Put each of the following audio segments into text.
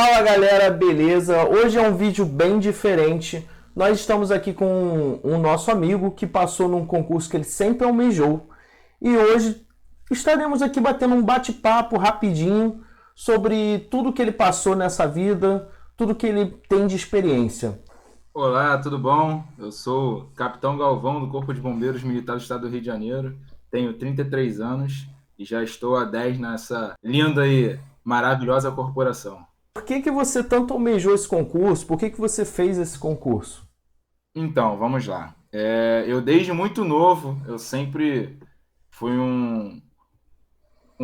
Fala galera, beleza? Hoje é um vídeo bem diferente. Nós estamos aqui com um nosso amigo que passou num concurso que ele sempre almejou. E hoje estaremos aqui batendo um bate-papo rapidinho sobre tudo que ele passou nessa vida, tudo que ele tem de experiência. Olá, tudo bom? Eu sou o Capitão Galvão do Corpo de Bombeiros Militar do Estado do Rio de Janeiro. Tenho 33 anos e já estou há 10 nessa linda e maravilhosa corporação. Por que que você tanto almejou esse concurso? Por que que você fez esse concurso? Então, vamos lá. Eu desde muito novo, eu sempre fui um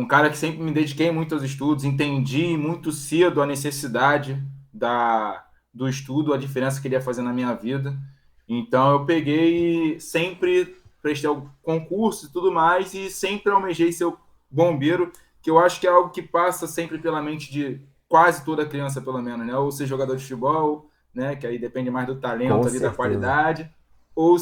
cara que sempre me dediquei muito aos estudos, entendi muito cedo a necessidade do estudo, a diferença que ele ia fazer na minha vida. Então eu peguei, sempre prestei o concurso e tudo mais, e sempre almejei ser bombeiro, que eu acho que é algo que passa sempre pela mente de quase toda criança, pelo menos, né? Ou ser jogador de futebol, né? Que aí depende mais do Com talento ali, da certeza. qualidade, ou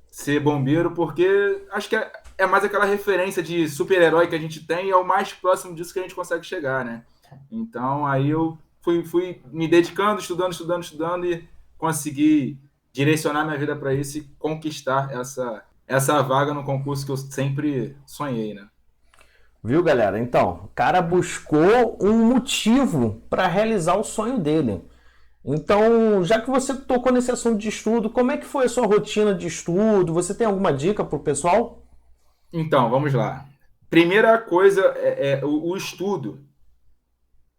ser bombeiro, porque acho que é mais aquela referência de super-herói que a gente tem e é o mais próximo disso que a gente consegue chegar, né? Então aí eu fui me dedicando, estudando e consegui direcionar minha vida para isso e conquistar essa vaga no concurso que eu sempre sonhei, né? Viu, galera? Então, o cara buscou um motivo para realizar o sonho dele. Então, já que você tocou nesse assunto de estudo, como é que foi a sua rotina de estudo? Você tem alguma dica para o pessoal? Então, vamos lá. Primeira coisa o estudo.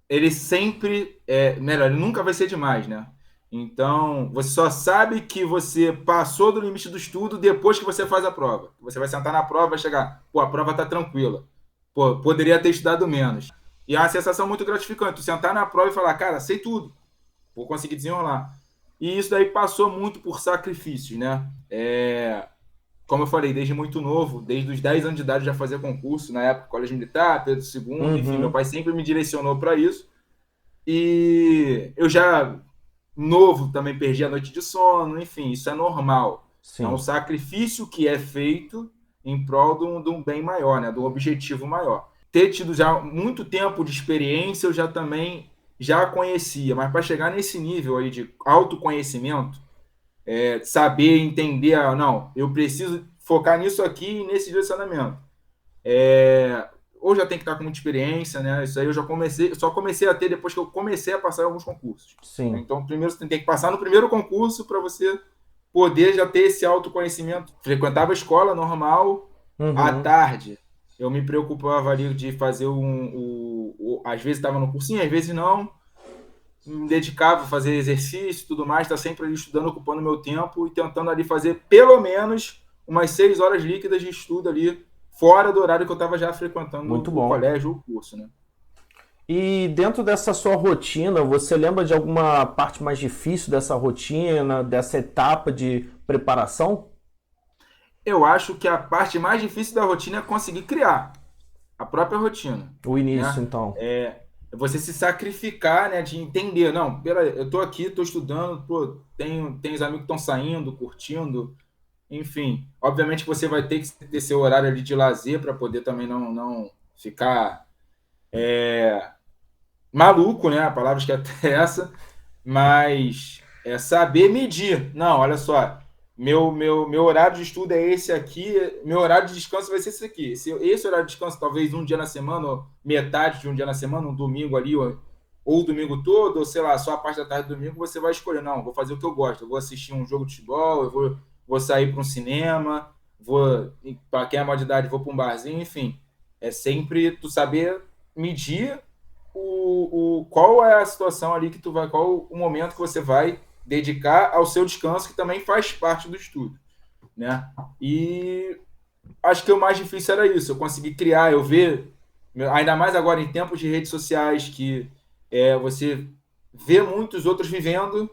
Ele sempre melhor, ele nunca vai ser demais, né? Então, você só sabe que você passou do limite do estudo depois que você faz a prova. Você vai sentar na prova e vai chegar, pô, a prova tá tranquila. Pô, poderia ter estudado menos. E é uma sensação muito gratificante, tu sentar na prova e falar, cara, sei tudo, vou conseguir desenrolar. E isso daí passou muito por sacrifícios, né? Como eu falei, desde muito novo, desde os 10 anos de idade já fazia concurso, na época, Colégio Militar, Pedro II, enfim, meu Uhum, pai sempre me direcionou para isso. E eu já, novo, também perdi a noite de sono, enfim, isso é normal. É um sim. sacrifício que é feito em prol de um bem maior, né, de um objetivo maior. Ter tido já muito tempo de experiência, eu já também já conhecia, mas para chegar nesse nível aí de autoconhecimento, saber entender, não, eu preciso focar nisso aqui e nesse direcionamento. Ou já tem que estar com muita experiência, né? Isso aí só comecei a ter depois que eu comecei a passar em alguns concursos. Sim. Então, primeiro você tem que passar no primeiro concurso para você poder já ter esse autoconhecimento. Frequentava a escola normal, à Uhum. tarde eu me preocupava ali de fazer às vezes estava no cursinho, às vezes não, me dedicava a fazer exercício e tudo mais, tá sempre ali estudando, ocupando meu tempo e tentando ali fazer pelo menos umas 6 horas líquidas de estudo ali, fora do horário que eu estava já frequentando Muito o bom. colégio ou o curso, né? E dentro dessa sua rotina, você lembra de alguma parte mais difícil dessa rotina, dessa etapa de preparação? Eu acho que a parte mais difícil da rotina é conseguir criar a própria rotina, O início, né? então. É você se sacrificar, né? De entender, não, eu tô aqui, tô estudando, pô, tenho os amigos que estão saindo, curtindo, enfim. Obviamente que você vai ter que ter seu horário ali de lazer para poder também não ficar maluco, né? A palavra que é até essa, mas é saber medir. Não, olha só, meu horário de estudo é esse aqui, meu horário de descanso vai ser esse aqui. Esse horário de descanso, talvez um dia na semana, ou metade de um dia na semana, um domingo ali, ou o domingo todo, ou sei lá, só a parte da tarde do domingo, você vai escolher. Não, vou fazer o que eu gosto. Eu vou assistir um jogo de futebol, vou sair para um cinema, para quem é maior de idade, vou para um barzinho, enfim. É sempre tu saber medir qual é a situação ali que tu vai, qual o momento que você vai dedicar ao seu descanso, que também faz parte do estudo, né? E acho que o mais difícil era isso, eu conseguir criar, eu ver, ainda mais agora em tempos de redes sociais, que você vê muitos outros vivendo,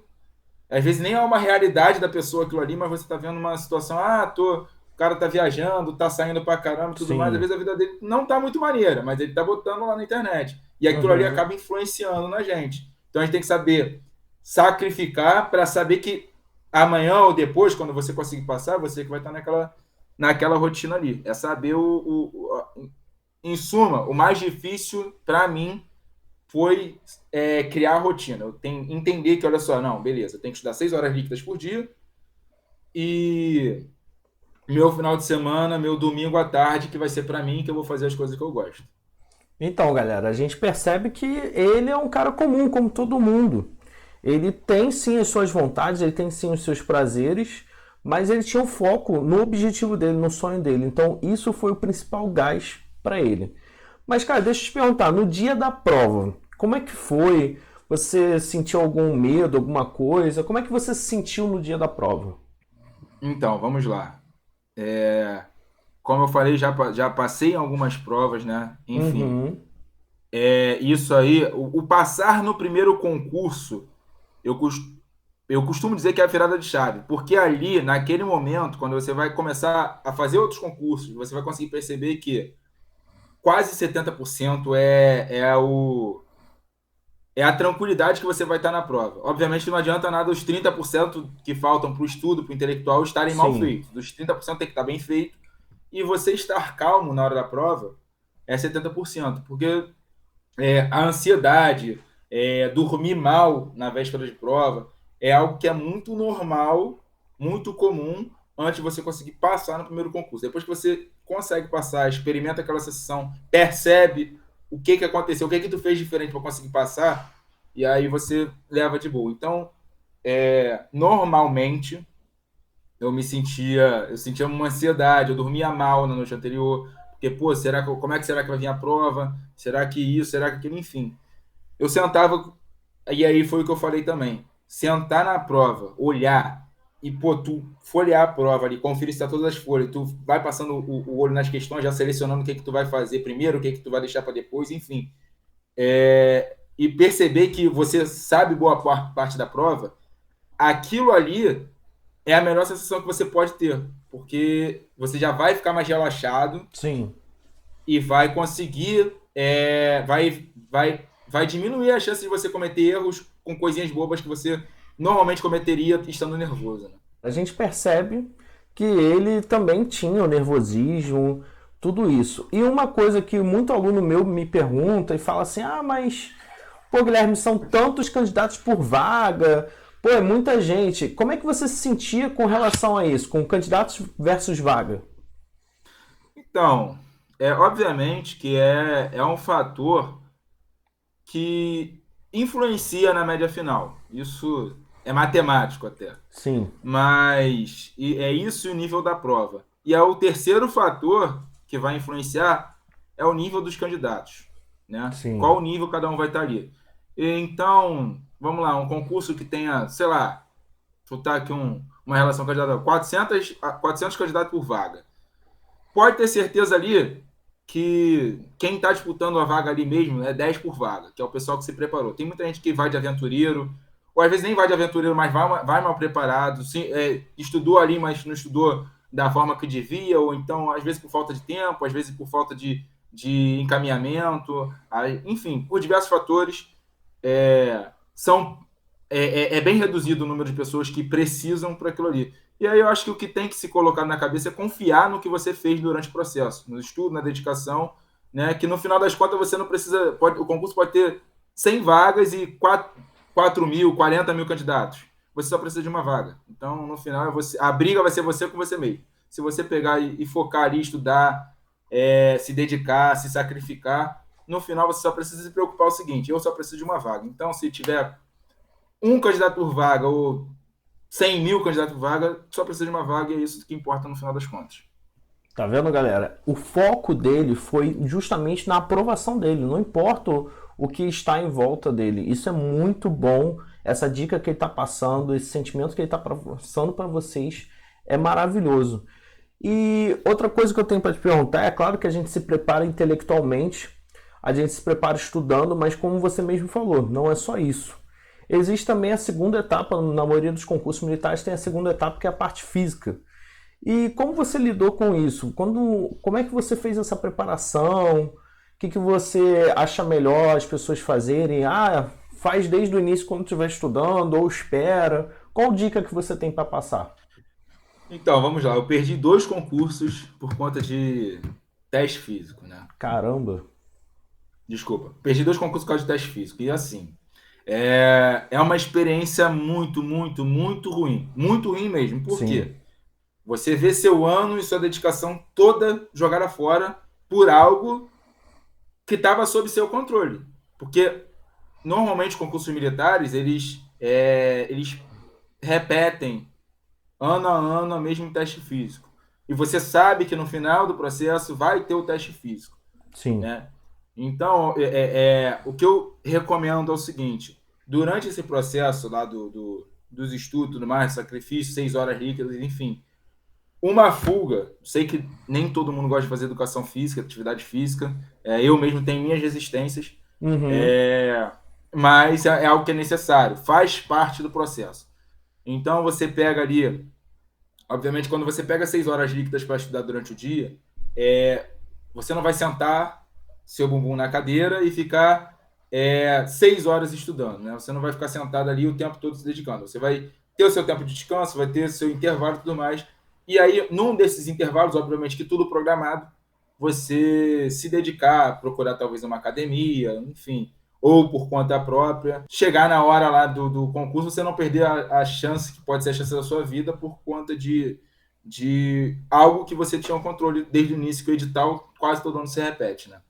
às vezes nem é uma realidade da pessoa aquilo ali, mas você está vendo uma situação, o cara tá viajando, tá saindo pra caramba e tudo mais, às Sim. vezes a vida dele não tá muito maneira, mas ele tá botando lá na internet. E aquilo ali Uhum. acaba influenciando na gente. Então a gente tem que saber sacrificar para saber que amanhã ou depois, quando você conseguir passar, você que vai estar naquela rotina ali. É saber em suma, o mais difícil para mim foi criar a rotina. Eu tenho entender que, olha só, não, beleza, eu tenho que estudar 6 horas líquidas por dia e meu final de semana, meu domingo à tarde, que vai ser para mim, que eu vou fazer as coisas que eu gosto. Então, galera, a gente percebe que ele é um cara comum, como todo mundo. Ele tem sim as suas vontades, ele tem sim os seus prazeres, mas ele tinha um foco no objetivo dele, no sonho dele. Então, isso foi o principal gás para ele. Mas, cara, deixa eu te perguntar, no dia da prova, como é que foi? Você sentiu algum medo, alguma coisa? Como é que você se sentiu no dia da prova? Então, vamos lá. Como eu falei, já passei em algumas provas, né? Enfim, Uhum, isso aí, o passar no primeiro concurso, eu, cos- eu costumo dizer que é a virada de chave, porque ali, naquele momento, quando você vai começar a fazer outros concursos, você vai conseguir perceber que quase 70% é a tranquilidade que você vai estar na prova. Obviamente que não adianta nada os 30% que faltam para o estudo, para o intelectual, estarem mal sim, feitos. Dos 30% tem que estar bem feito. E você estar calmo na hora da prova é 70%. Porque a ansiedade, dormir mal na véspera de prova, é algo que é muito normal, muito comum, antes de você conseguir passar no primeiro concurso. Depois que você consegue passar, experimenta aquela sessão, percebe o que, que aconteceu, o que, que tu fez diferente para conseguir passar, e aí você leva de boa. Então, normalmente, eu sentia uma ansiedade, eu dormia mal na noite anterior, porque, pô, como é que será que vai vir a prova? Será que isso, será que aquilo, enfim. Eu sentava, e aí foi o que eu falei também. Sentar na prova, olhar e, pô, tu folhear a prova ali, conferir se tá todas as folhas, tu vai passando o olho nas questões, já selecionando o que que tu vai fazer primeiro, o que que tu vai deixar para depois, enfim. E perceber que você sabe boa parte da prova, aquilo ali é a melhor sensação que você pode ter, porque você já vai ficar mais relaxado sim. e vai conseguir, vai diminuir a chance de você cometer erros com coisinhas bobas que você normalmente cometeria estando nervoso, né? A gente percebe que ele também tinha o nervosismo, tudo isso. E uma coisa que muito aluno meu me pergunta e fala assim: ah, mas, pô, Guilherme, são tantos candidatos por vaga, pô, é muita gente. Como é que você se sentia com relação a isso, com candidatos versus vaga? Então, obviamente que é um fator que influencia na média final. Isso é matemático até. Sim, Mas é isso o nível da prova. E é o terceiro fator que vai influenciar é o nível dos candidatos, né? sim, Qual nível cada um vai estar ali. Então, vamos lá, um concurso que tenha, sei lá, chutar aqui uma relação candidato, 400 candidatos por vaga. Pode ter certeza ali que quem está disputando a vaga ali mesmo é 10 por vaga, que é o pessoal que se preparou. Tem muita gente que vai de aventureiro, ou às vezes nem vai de aventureiro, mas vai mal preparado, sim, estudou ali, mas não estudou da forma que devia, ou então, às vezes por falta de tempo, às vezes por falta de encaminhamento, enfim, por diversos fatores, são bem reduzido o número de pessoas que precisam para aquilo ali. E aí eu acho que o que tem que se colocar na cabeça é confiar no que você fez durante o processo, no estudo, na dedicação, né? Que no final das contas você não precisa. O concurso pode ter 100 vagas e 4 mil, 40 mil candidatos. Você só precisa de uma vaga. Então, no final, a briga vai ser você com você mesmo. Se você pegar e focar ali, estudar, se dedicar, se sacrificar, no final você só precisa se preocupar o seguinte: eu só preciso de uma vaga. Então, se tiver um candidato por vaga ou 100 mil candidatos por vaga, só precisa de uma vaga e é isso que importa no final das contas. tá vendo, galera? O foco dele foi justamente na aprovação dele, não importa o que está em volta dele. Isso é muito bom. Essa dica que ele está passando, esse sentimento que ele está passando para vocês é maravilhoso. E outra coisa que eu tenho para te perguntar é claro que a gente se prepara intelectualmente, a gente se prepara estudando, mas como você mesmo falou, não é só isso. Existe também a segunda etapa, na maioria dos concursos militares tem a segunda etapa que é a parte física. E como você lidou com isso? Como é que você fez essa preparação? O que você acha melhor as pessoas fazerem? Ah, faz desde o início quando estiver estudando ou espera. Qual dica que você tem para passar? Então, vamos lá. Eu perdi 2 concursos por conta de teste físico, né? Caramba. Desculpa, perdi 2 concursos por causa de teste físico. E assim, é uma experiência muito, muito, muito ruim. Muito ruim mesmo. Por Sim, quê? Você vê seu ano e sua dedicação toda jogada fora por algo que estava sob seu controle. Porque normalmente concursos militares, eles repetem ano a ano o mesmo teste físico. E você sabe que no final do processo vai ter o teste físico, sim. né? Então, o que eu recomendo é o seguinte: durante esse processo lá dos estudos, tudo mais, sacrifício, 6 horas líquidas, enfim, uma fuga. Sei que nem todo mundo gosta de fazer educação física, atividade física. Eu mesmo tenho minhas resistências, Uhum. é, mas é algo que é necessário, faz parte do processo. Então, você pega ali, obviamente, quando você pega 6 horas líquidas para estudar durante o dia, você não vai sentar seu bumbum na cadeira e ficar 6 horas estudando, né? Você não vai ficar sentado ali o tempo todo se dedicando. Você vai ter o seu tempo de descanso, vai ter o seu intervalo e tudo mais. E aí, num desses intervalos, obviamente que tudo programado, você se dedicar, procurar talvez uma academia, enfim, ou por conta própria. Chegar na hora lá do concurso, você não perder a chance, que pode ser a chance da sua vida, por conta de algo que você tinha um controle desde o início, que o edital quase todo ano se repete, né?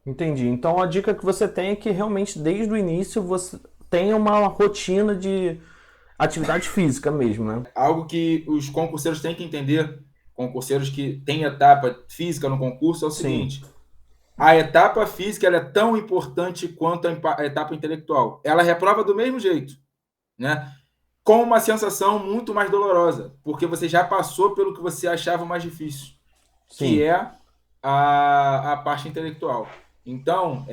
Entendi. Então a dica que você tem é que realmente desde o início você tenha uma rotina de atividade física mesmo, né? Algo que os concurseiros têm que entender, concurseiros que têm etapa física no concurso, é o Sim, seguinte: a etapa física ela é tão importante quanto a etapa intelectual. Ela reprova do mesmo jeito, né? Com uma sensação muito mais dolorosa, porque você já passou pelo que você achava mais difícil, que sim. é a parte intelectual. Então,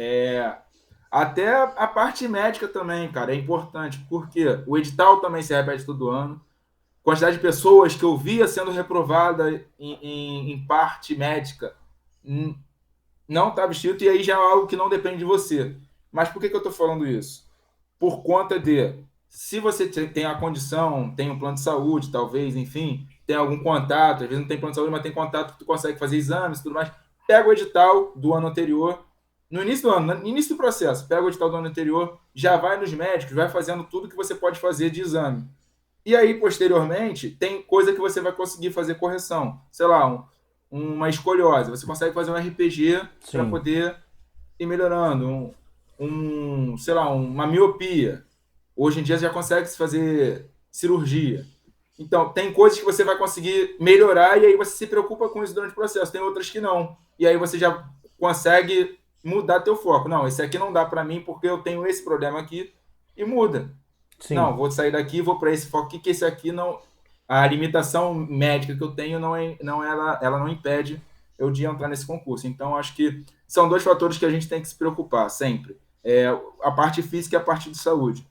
até a parte médica também, cara, é importante, porque o edital também se repete todo ano. Quantidade de pessoas que eu via sendo reprovada em parte médica não estava escrito, e aí já é algo que não depende de você. Mas por que eu estou falando isso? Por conta de, se você tem a condição, tem um plano de saúde, talvez, enfim, tem algum contato, às vezes não tem plano de saúde, mas tem contato que tu consegue fazer exames e tudo mais, pega o edital do ano anterior, no início do ano, no início do processo, pega o edital do ano anterior, já vai nos médicos, vai fazendo tudo que você pode fazer de exame. E aí, posteriormente, tem coisa que você vai conseguir fazer correção. Sei lá, uma escoliose. Você consegue fazer um RPG para Sim. poder ir melhorando. Sei lá, uma miopia. Hoje em dia já consegue se fazer cirurgia. Então, tem coisas que você vai conseguir melhorar e aí você se preocupa com isso durante o processo. Tem outras que não. E aí você já consegue mudar teu foco. Não, esse aqui não dá para mim porque eu tenho esse problema aqui e muda. Não, Sim. vou sair daqui, vou para esse foco aqui, que esse aqui não. A limitação médica que eu tenho ela não impede eu de entrar nesse concurso. Então, acho que são 2 fatores que a gente tem que se preocupar sempre. A parte física e a parte de saúde.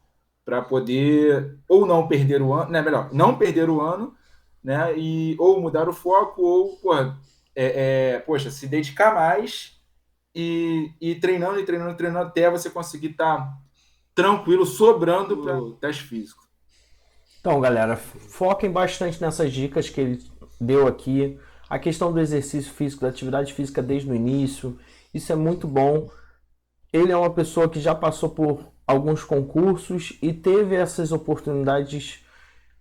Para poder ou não perder o ano, né? Melhor, não perder o ano, né? Ou mudar o foco, ou, poxa, se dedicar mais e treinando e treinando e treinando até você conseguir estar tranquilo, sobrando para o teste físico. Então, galera, foquem bastante nessas dicas que ele deu aqui. A questão do exercício físico, da atividade física desde o início, isso é muito bom. Ele é uma pessoa que já passou por alguns concursos e teve essas oportunidades.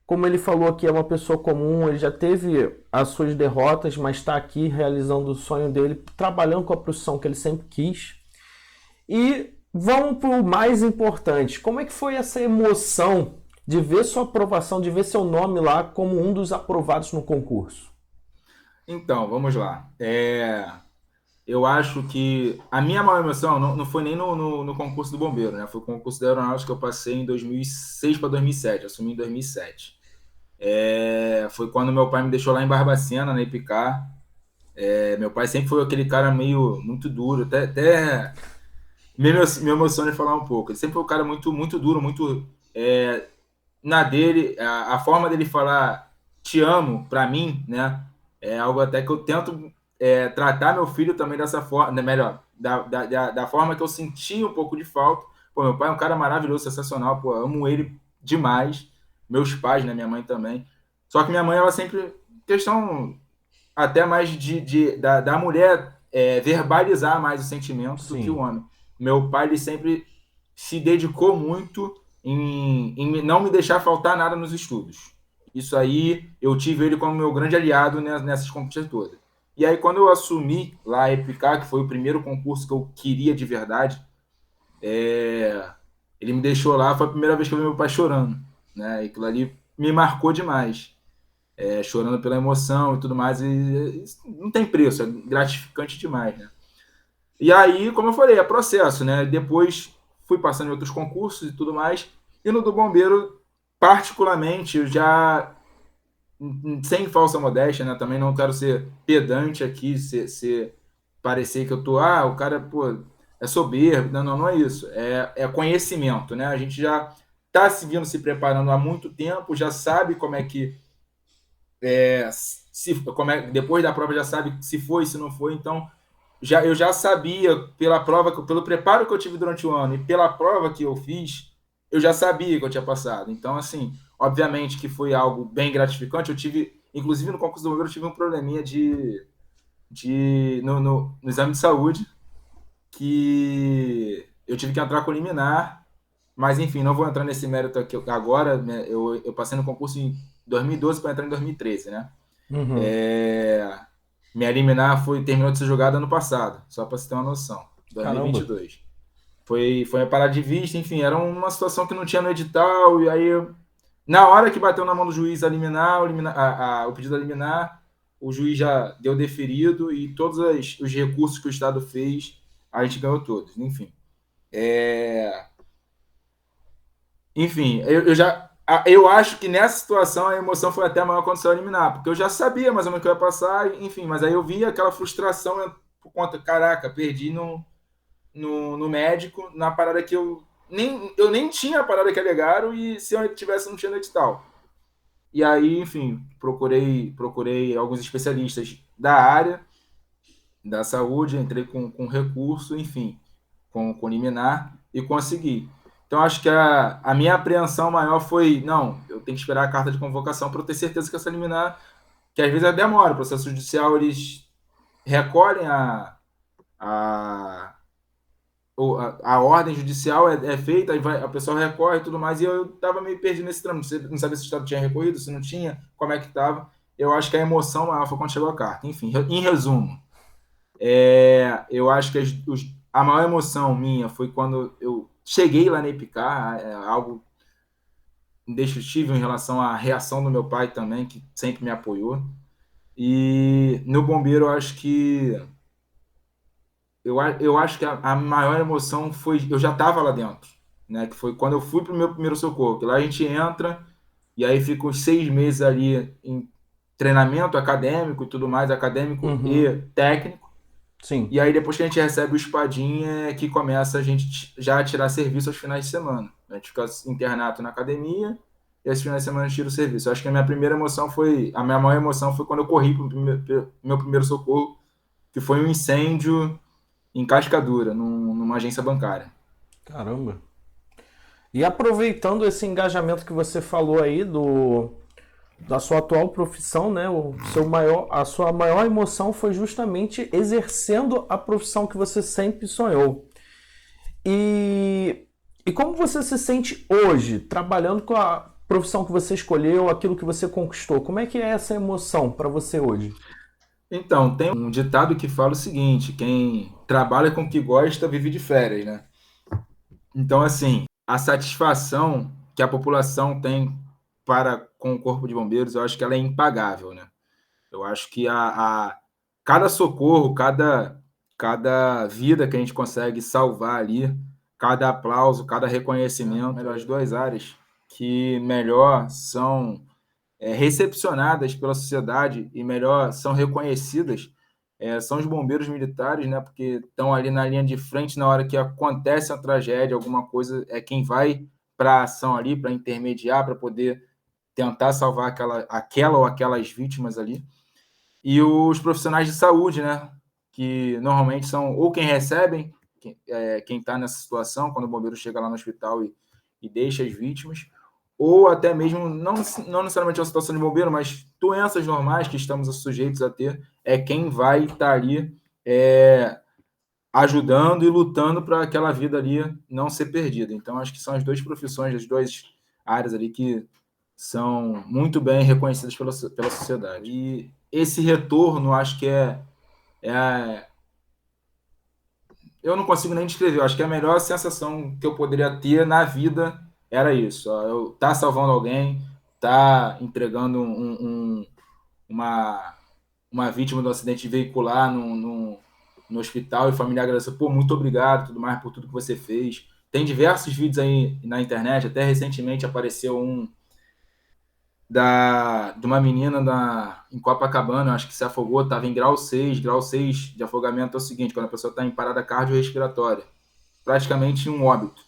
Como ele falou aqui, é uma pessoa comum, ele já teve as suas derrotas, mas está aqui realizando o sonho dele, trabalhando com a profissão que ele sempre quis. E vamos para o mais importante. Como é que foi essa emoção de ver sua aprovação, de ver seu nome lá como um dos aprovados no concurso? Então, vamos lá. Eu acho que a minha maior emoção não foi nem no concurso do bombeiro, né? Foi o concurso da aeronáutica que eu passei em 2006 para 2007, assumi em 2007. Foi quando meu pai me deixou lá em Barbacena, na Epicar. Meu pai sempre foi aquele cara meio muito duro, até me emociona de falar um pouco. Ele sempre foi um cara muito, muito duro, muito na dele, a forma dele falar te amo para mim, né? É algo até que eu tento tratar meu filho também dessa forma, né, melhor, da forma que eu senti um pouco de falta. Pô, meu pai é um cara maravilhoso, sensacional, pô, amo ele demais. Meus pais, né, minha mãe também. Só que minha mãe, ela sempre, questão até mais da mulher verbalizar mais o sentimento do que o Sim, homem. meu pai ele sempre se dedicou muito em não me deixar faltar nada nos estudos. Isso aí, eu tive ele como meu grande aliado nessas conquistas todas. E aí, quando eu assumi lá a EPICAR, que foi o primeiro concurso que eu queria de verdade, ele me deixou lá, foi a primeira vez que eu vi meu pai chorando, né? E aquilo ali me marcou demais, chorando pela emoção e tudo mais, e não tem preço, é gratificante demais, né? E aí, como eu falei, é processo, né? Depois fui passando em outros concursos e tudo mais, e no do bombeiro, particularmente, eu já, sem falsa modéstia, né? Também não quero ser pedante aqui, parecer que eu tô, o cara, pô, é soberbo. Não, não, não é isso. É conhecimento, né? A gente já está se vindo se preparando há muito tempo, já sabe como é que depois da prova já sabe se foi, se não foi. Então eu já sabia pela prova, pelo preparo que eu tive durante o ano e pela prova que eu fiz, eu já sabia que eu tinha passado. Então, assim, obviamente que foi algo bem gratificante. Eu tive, inclusive no concurso do bombeiro, eu tive um probleminha no exame de saúde, que eu tive que entrar com liminar, mas enfim, não vou entrar nesse mérito aqui agora, né? Eu passei no concurso em 2012 para entrar em 2013, né? Uhum. Minha liminar terminou de ser jogada ano passado, só para você ter uma noção, Caramba. 2022. Foi a parada de vista, enfim, era uma situação que não tinha no edital, e aí, na hora que bateu na mão do juiz a liminar, o pedido a liminar, o juiz já deu deferido e todos os recursos que o Estado fez, a gente ganhou todos, enfim. Enfim, eu acho que nessa situação a emoção foi até maior quando saiu eliminar, porque eu já sabia mais ou menos o que eu ia passar, enfim, mas aí eu vi aquela frustração por conta, caraca, perdi no médico, na parada que eu nem tinha a parada que alegaram, e se eu tivesse, não tinha no edital. E aí, enfim, procurei alguns especialistas da área da saúde, entrei com recurso, enfim, com liminar e consegui. Então, acho que a minha apreensão maior foi, não, eu tenho que esperar a carta de convocação para eu ter certeza que essa liminar, que às vezes demora, o processo judicial, eles recolhem a, a ordem judicial é feita, aí a pessoa recorre e tudo mais, e eu estava meio perdido nesse trâmite, não sabia se o Estado tinha recorrido, se não tinha, como é que estava. Eu acho que a emoção maior foi quando chegou a carta. Enfim, em resumo, eu acho que a maior emoção minha foi quando eu cheguei lá na Epicar, algo indescritível em relação à reação do meu pai também, que sempre me apoiou. E no bombeiro, eu acho que a maior emoção foi, eu já estava lá dentro, né? Que foi quando eu fui para o meu primeiro socorro, que lá a gente entra e aí fica os 6 meses ali em treinamento acadêmico e tudo mais, acadêmico e Uhum. técnico. Sim. E aí, depois que a gente recebe o espadinha, é que começa a gente já a tirar serviço aos finais de semana. A gente fica internato na academia e aos finais de semana a gente tira o serviço. Eu acho que a minha primeira emoção foi, a minha maior emoção foi quando eu corri para o meu primeiro socorro, que foi um incêndio em Cascadura, numa agência bancária. Caramba. E aproveitando esse engajamento que você falou aí da sua atual profissão, né? A sua maior emoção foi justamente exercendo a profissão que você sempre sonhou. E, e como você se sente hoje, trabalhando com a profissão que você escolheu, aquilo que você conquistou? Como é que é essa emoção para você hoje? Então, tem um ditado que fala o seguinte: quem trabalha com o que gosta vive de férias, né? Então, assim, a satisfação que a população tem para com o Corpo de Bombeiros, eu acho que ela é impagável, né? Eu acho que cada socorro, cada vida que a gente consegue salvar ali, cada aplauso, cada reconhecimento, as duas áreas que melhor são recepcionadas pela sociedade e melhor são reconhecidas são os bombeiros militares, né? Porque estão ali na linha de frente na hora que acontece a tragédia, alguma coisa, é quem vai para a ação ali, para intermediar, para poder tentar salvar aquela ou aquelas vítimas ali. E os profissionais de saúde, né? Que normalmente são ou quem recebem, quem está nessa situação, quando o bombeiro chega lá no hospital e deixa as vítimas, ou até mesmo, não necessariamente a situação de bombeiro, mas doenças normais que estamos sujeitos a ter, é quem vai estar ali ajudando e lutando para aquela vida ali não ser perdida. Então, acho que são as duas profissões, as duas áreas ali que são muito bem reconhecidas pela sociedade. E esse retorno, acho que eu não consigo nem descrever. Eu acho que a melhor sensação que eu poderia ter na vida era isso. Ó, eu tá salvando alguém, tá entregando uma vítima do acidente veicular no hospital e familiar agradeceu, pô, muito obrigado, tudo mais, por tudo que você fez. Tem diversos vídeos aí na internet, até recentemente apareceu um de uma menina em Copacabana, acho que se afogou, estava em grau 6. Grau 6 de afogamento é o seguinte, quando a pessoa está em parada cardiorrespiratória, praticamente um óbito.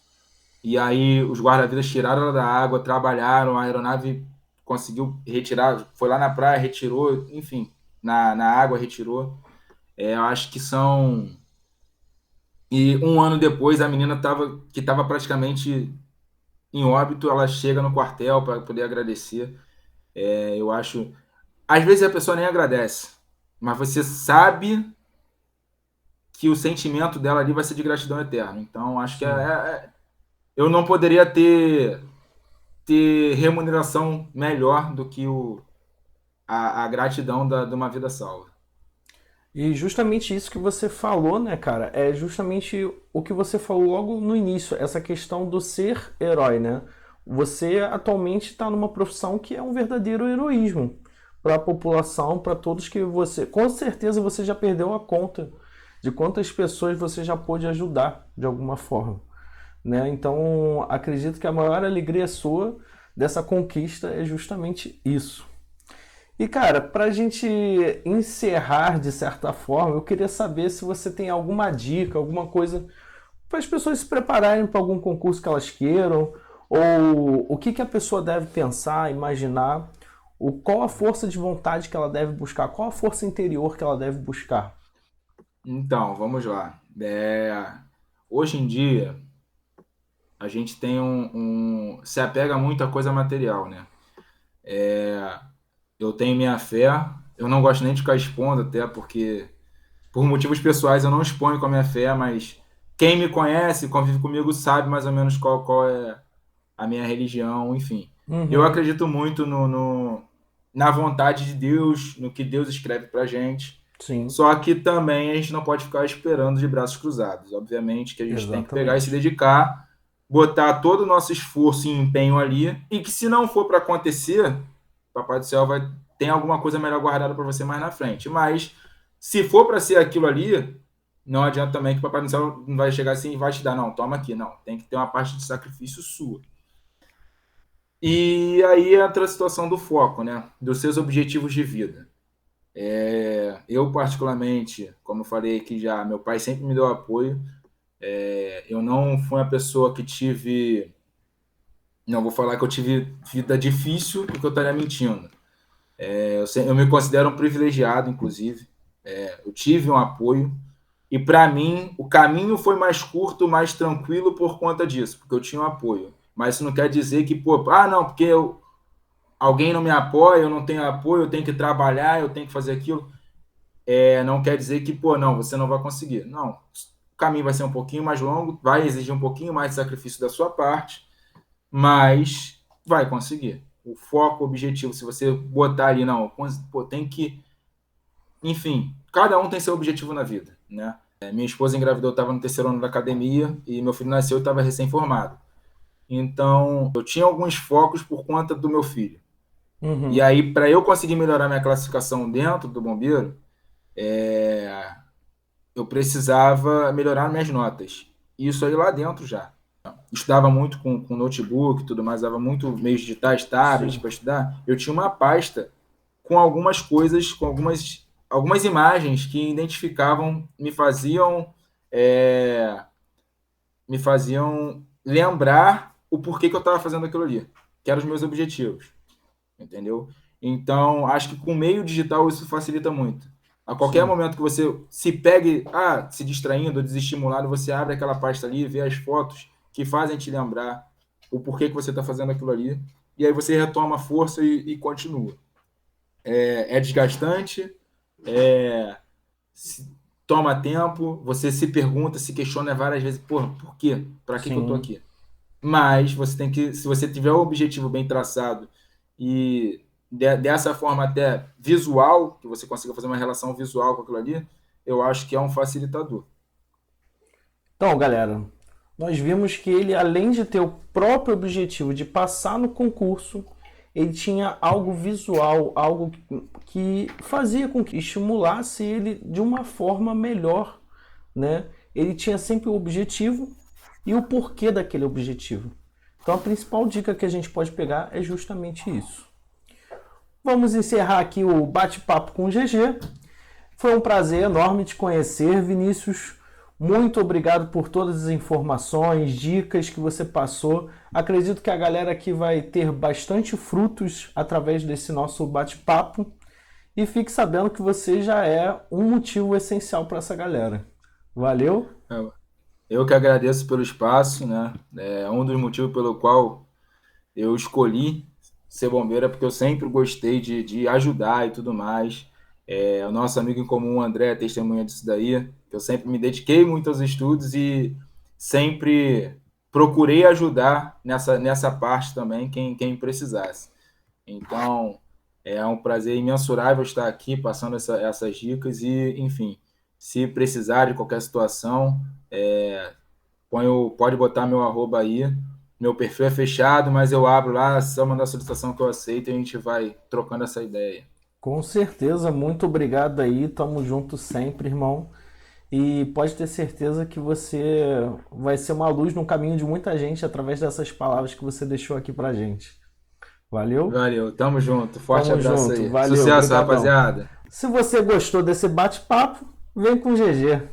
E aí os guarda-vidas tiraram ela da água, trabalharam, a aeronave conseguiu retirar, foi lá na praia, retirou, enfim, na água retirou. Eu acho que são... E um ano depois, a menina que estava praticamente em óbito, ela chega no quartel para poder agradecer. Eu acho... Às vezes a pessoa nem agradece, mas você sabe que o sentimento dela ali vai ser de gratidão eterna. Então, acho que eu não poderia ter remuneração melhor do que a gratidão de uma vida salva. E justamente isso que você falou, né, cara, é justamente o que você falou logo no início, essa questão do ser herói, né? Você atualmente está numa profissão que é um verdadeiro heroísmo para a população, para todos que você. Com certeza você já perdeu a conta de quantas pessoas você já pôde ajudar de alguma forma, né? Então acredito que a maior alegria sua dessa conquista é justamente isso. E cara, para a gente encerrar de certa forma, eu queria saber se você tem alguma dica, alguma coisa para as pessoas se prepararem para algum concurso que elas queiram, ou o que, que a pessoa deve pensar, imaginar, qual a força de vontade que ela deve buscar, qual a força interior que ela deve buscar. Então, vamos lá. Hoje em dia, a gente tem se apega muito à coisa material, né? Eu tenho minha fé, eu não gosto nem de ficar expondo, até porque, por motivos pessoais, eu não exponho com a minha fé, mas quem me conhece, convive comigo, sabe mais ou menos qual é a minha religião, enfim. Eu Uhum, acredito muito na vontade de Deus, no que Deus escreve pra gente. sim, Só que também a gente não pode ficar esperando de braços cruzados. Obviamente que a gente tem que pegar e se exatamente. dedicar, botar todo o nosso esforço e empenho ali, e que se não for para acontecer, Papai do Céu tem alguma coisa melhor guardada para você mais na frente. Mas se for para ser aquilo ali, não adianta também que o Papai do Céu não vai chegar assim e vai te dar, não, toma aqui, não. Tem que ter uma parte de sacrifício sua. E aí entra a situação do foco, né? Dos seus objetivos de vida. Eu, particularmente, como eu falei aqui já, meu pai sempre me deu apoio. Eu não fui uma pessoa que tive. Não vou falar que eu tive vida difícil, porque eu estaria mentindo. Eu me considero um privilegiado, inclusive. Eu tive um apoio. E para mim, o caminho foi mais curto, mais tranquilo por conta disso, porque eu tinha um apoio. Mas isso não quer dizer que, pô, não, porque alguém não me apoia, eu não tenho apoio, eu tenho que trabalhar, eu tenho que fazer aquilo. Não quer dizer que, pô, não, você não vai conseguir. Não, o caminho vai ser um pouquinho mais longo, vai exigir um pouquinho mais de sacrifício da sua parte, mas vai conseguir. O foco, o objetivo, se você botar ali, não, pô, tem que... Enfim, cada um tem seu objetivo na vida, né? Minha esposa engravidou, eu estava no terceiro ano da academia, e meu filho nasceu, eu estava recém-formado. Então, eu tinha alguns focos por conta do meu filho. E Uhum. aí, para eu conseguir melhorar minha classificação dentro do bombeiro, eu precisava melhorar minhas notas. Isso aí lá dentro já. Estudava muito com notebook e tudo mais, dava muito meios digitais, tablets Sim. para estudar. Eu tinha uma pasta com algumas coisas, com algumas imagens que identificavam, me faziam lembrar o porquê que eu estava fazendo aquilo ali, que eram os meus objetivos, entendeu? Então, acho que com o meio digital isso facilita muito. A qualquer Sim. momento que você se pegue, se distraindo ou desestimulado, você abre aquela pasta ali, vê as fotos que fazem te lembrar o porquê que você está fazendo aquilo ali, e aí você retoma a força e continua. É desgastante, é, toma tempo, você se pergunta, se questiona várias vezes, porra, por quê? Para que eu tô Sim. aqui? Mas você tem que, se você tiver o objetivo bem traçado e dessa forma até visual, que você consiga fazer uma relação visual com aquilo ali, eu acho que é um facilitador. Então, galera, nós vimos que ele, além de ter o próprio objetivo de passar no concurso, ele tinha algo visual, algo que fazia com que estimulasse ele de uma forma melhor, né? Ele tinha sempre o objetivo e o porquê daquele objetivo. Então, a principal dica que a gente pode pegar é justamente isso. Vamos encerrar aqui o bate-papo com o GG. Foi um prazer enorme te conhecer, Vinícius. Muito obrigado por todas as informações, dicas que você passou. Acredito que a galera aqui vai ter bastante frutos através desse nosso bate-papo. E fique sabendo que você já é um motivo essencial para essa galera. Valeu? Eu que agradeço pelo espaço, né? É um dos motivos pelo qual eu escolhi ser bombeiro, é porque eu sempre gostei de ajudar e tudo mais. O nosso amigo em comum, o André, é testemunha disso daí, que eu sempre me dediquei muito aos estudos e sempre procurei ajudar nessa parte também, quem precisasse. Então, é um prazer imensurável estar aqui passando essas dicas e, enfim, se precisar de qualquer situação, pode botar meu arroba aí. Meu perfil é fechado, mas eu abro lá, só mandar a solicitação que eu aceito e a gente vai trocando essa ideia. Com certeza, muito obrigado aí. Tamo junto sempre, irmão. E pode ter certeza que você vai ser uma luz no caminho de muita gente através dessas palavras que você deixou aqui pra gente. Valeu? Valeu, tamo junto. Forte Tamo abraço junto. aí. Valeu, Sucesso, brigadão. rapaziada. Se você gostou desse bate-papo, vem com o GG.